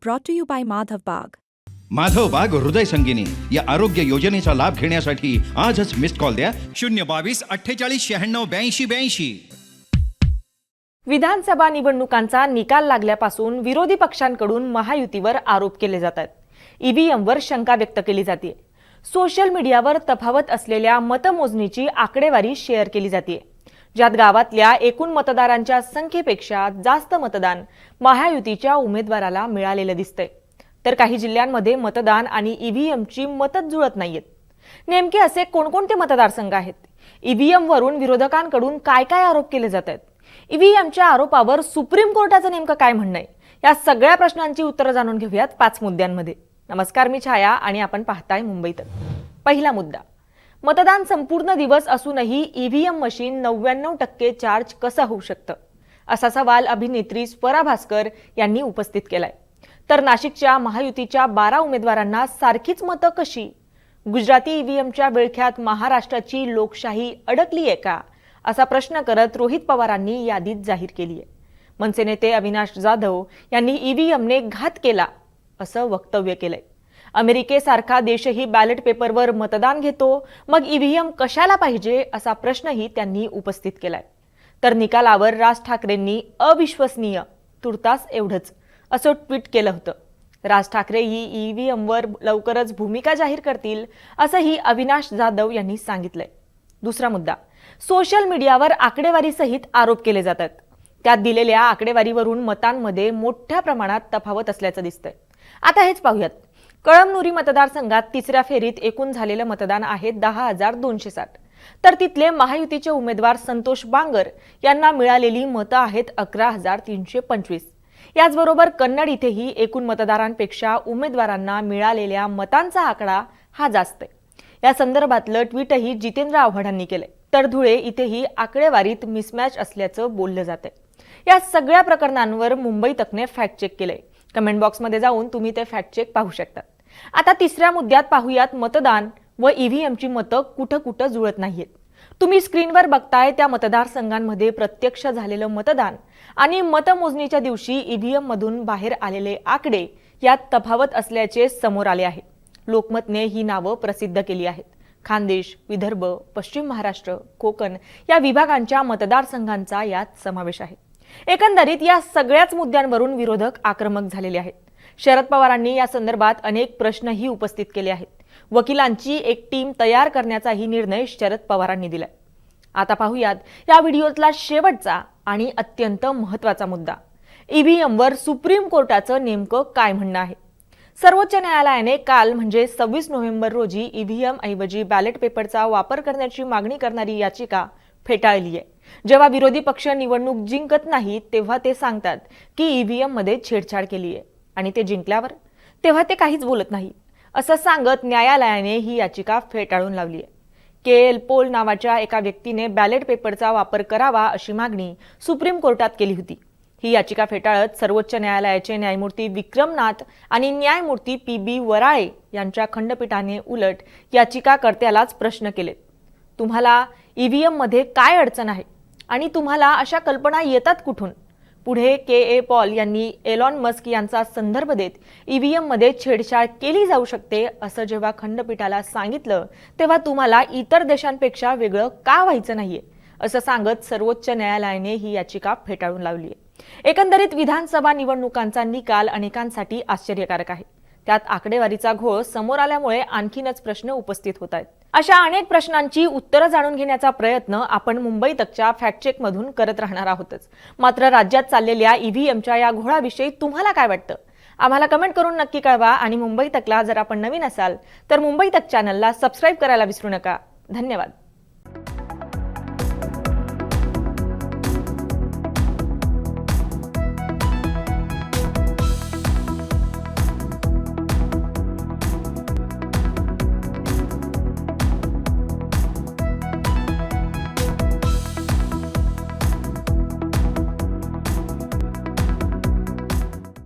Brought to you by Madhav Bagh. Madhav बाग हृदय संगिनी या आरोग्य योजनेचा लाभ घेण्यासाठी आजच मिस्ड कॉल द्या 022-48-96-82-82. विधानसभा निवडणुकांचा निकाल लागल्यापासून विरोधी पक्षांकडून महायुतीवर आरोप केले जात आहेत. ईव्हीएमवर शंका व्यक्त केली जाते. सोशल मीडियावर तफावत असलेल्या मतमोजणीची आकडेवारी शेअर केली जाते, ज्यात गावातल्या एकूण मतदारांच्या संख्येपेक्षा जास्त मतदान महायुतीच्या उमेदवाराला मिळालेलं दिसतंय. तर काही जिल्ह्यांमध्ये मतदान आणि ईव्हीएमची मतच जुळत नाहीयेत. नेमके असे कोणकोणते मतदारसंघ आहेत? ईव्हीएमवरून विरोधकांकडून काय काय आरोप केले जात आहेत? ईव्हीएमच्या आरोपावर सुप्रीम कोर्टाचं नेमकं काय म्हणणं आहे? या सगळ्या प्रश्नांची उत्तरं जाणून घेऊयात 5 मुद्द्यांमध्ये. नमस्कार, मी छाया आणि आपण पाहताय मुंबई तक. पहिला मुद्दा, मतदान संपूर्ण दिवस असूनही ईव्हीएम मशीन 99% चार्ज कसं होऊ शकतं, असा सवाल अभिनेत्री स्वरा भास्कर यांनी उपस्थित केलाय. तर नाशिकच्या महायुतीच्या 12 उमेदवारांना सारखीच मतं कशी? गुजराती ईव्हीएमच्या विळख्यात महाराष्ट्राची लोकशाही अडकली आहे का, असा प्रश्न करत रोहित पवारांनी यादीत जाहीर केली आहे. मनसे नेते अविनाश जाधव यांनी ईव्हीएमने घात केला असं वक्तव्य केलंय. अमेरिकेसारखा देशही बॅलेट पेपरवर मतदान घेतो, मग ईव्हीएम कशाला पाहिजे, असा प्रश्नही त्यांनी उपस्थित केलाय. तर निकालावर राज ठाकरेंनी अविश्वसनीय, तुर्तास एवढंच असं ट्विट केलं होतं. राज ठाकरे ही ईव्हीएमवर लवकरच भूमिका जाहीर करतील, असंही अविनाश जाधव यांनी सांगितलंय. दुसरा मुद्दा, सोशल मीडियावर आकडेवारीसहित आरोप केले जातात. त्यात दिलेल्या आकडेवारीवरून मतांमध्ये मोठ्या प्रमाणात तफावत असल्याचं दिसतंय. आता हेच पाहूयात. कळमनुरी मतदारसंघात तिसऱ्या फेरीत एकूण झालेलं मतदान आहे 10,260. तर तिथले महायुतीचे उमेदवार संतोष बांगर यांना मिळालेली मतं आहेत 11,325. याचबरोबर कन्नड इथेही एकूण मतदारांपेक्षा उमेदवारांना मिळालेल्या मतांचा आकडा हा जास्त आहे. या संदर्भातलं ट्विटही जितेंद्र आव्हाडांनी केलंय. तर धुळे इथेही आकडेवारीत मिसमॅच असल्याचं बोललं जातंय. या सगळ्या प्रकरणांवर मुंबई तकने फॅक्ट चेक केलंय. कमेंट बॉक्समध्ये जाऊन तुम्ही ते फॅक्ट चेक पाहू शकता. आता तिसऱ्या मुद्द्यात पाहूयात. मतदान व ईव्हीएमची मतं कुठं कुठं जुळत नाहीयेत. तुम्ही स्क्रीनवर बघताय त्या मतदारसंघांमध्ये प्रत्यक्ष झालेलं मतदान आणि मतमोजणीच्या दिवशी ईव्हीएम मधून बाहेर आलेले आकडे यात तफावत असल्याचे समोर आले आहे. लोकमतने ही नावं प्रसिद्ध केली आहेत. खानदेश, विदर्भ, पश्चिम महाराष्ट्र, कोकण या विभागांच्या मतदारसंघांचा यात समावेश आहे. एकंदरीत या सगळ्याच मुद्द्यांवरून विरोधक आक्रमक झालेले आहेत. शरद पवारांनी या संदर्भात अनेक प्रश्नही उपस्थित केले आहेत. वकिलांची एक टीम तयार करण्याचाही निर्णय शरद पवारांनी दिलाय. आता पाहूयात या व्हिडिओतला शेवटचा आणि अत्यंत महत्त्वाचा मुद्दा. ईव्हीएमवर सुप्रीम कोर्टाचं नेमकं काय म्हणणं आहे? सर्वोच्च न्यायालयाने काल म्हणजे 26 नोव्हेंबर रोजी ईव्हीएम ऐवजी बॅलेट पेपरचा वापर करण्याची मागणी करणारी याचिका फेटाळली आहे. जेव्हा विरोधी पक्ष निवडणूक जिंकत नाहीत तेव्हा ते सांगतात की ईव्हीएम मध्ये छेडछाड केली आहे, आणि ते जिंकल्यावर तेव्हा ते काहीच बोलत नाही, असं सांगत न्यायालयाने ही याचिका फेटाळून लावली आहे. के.एल. पोल नावाच्या एका व्यक्तीने बॅलेट पेपरचा वापर करावा अशी मागणी सुप्रीम कोर्टात केली होती. ही याचिका फेटाळत सर्वोच्च न्यायालयाचे न्यायमूर्ती विक्रमनाथ आणि न्यायमूर्ती पी.बी. वराळे यांच्या खंडपीठाने उलट याचिकाकर्त्यालाच प्रश्न केलेत. तुम्हाला ईव्हीएम मध्ये काय अडचण आहे आणि तुम्हाला अशा कल्पना येतात कुठून? पुढे के.ए. पॉल यांनी एलॉन मस्क यांचा संदर्भ देत ईव्हीएम मध्ये छेडछाड केली जाऊ शकते असं जेव्हा खंडपीठाला सांगितलं, तेव्हा तुम्हाला इतर देशांपेक्षा वेगळं का व्हायचं नाहीये, असं सांगत सर्वोच्च न्यायालयाने ही याचिका फेटाळून लावली आहे. एकंदरीत विधानसभा निवडणुकांचा निकाल अनेकांसाठी आश्चर्यकारक आहे. त्यात आकडेवारीचा घोळ समोर आल्यामुळे आणखीनच प्रश्न उपस्थित होत आहेत. अशा अनेक प्रश्नांची उत्तरं जाणून घेण्याचा प्रयत्न आपण मुंबई तकच्या फॅक्ट चेक मधून करत राहणार आहोतच. मात्र राज्यात चाललेल्या ईव्हीएमच्या या घोळाविषयी तुम्हाला काय वाटतं? आम्हाला कमेंट करून नक्की कळवा. आणि मुंबई तकला जर आपण नवीन असाल तर मुंबई तक चॅनलला सबस्क्राईब करायला विसरू नका. धन्यवाद.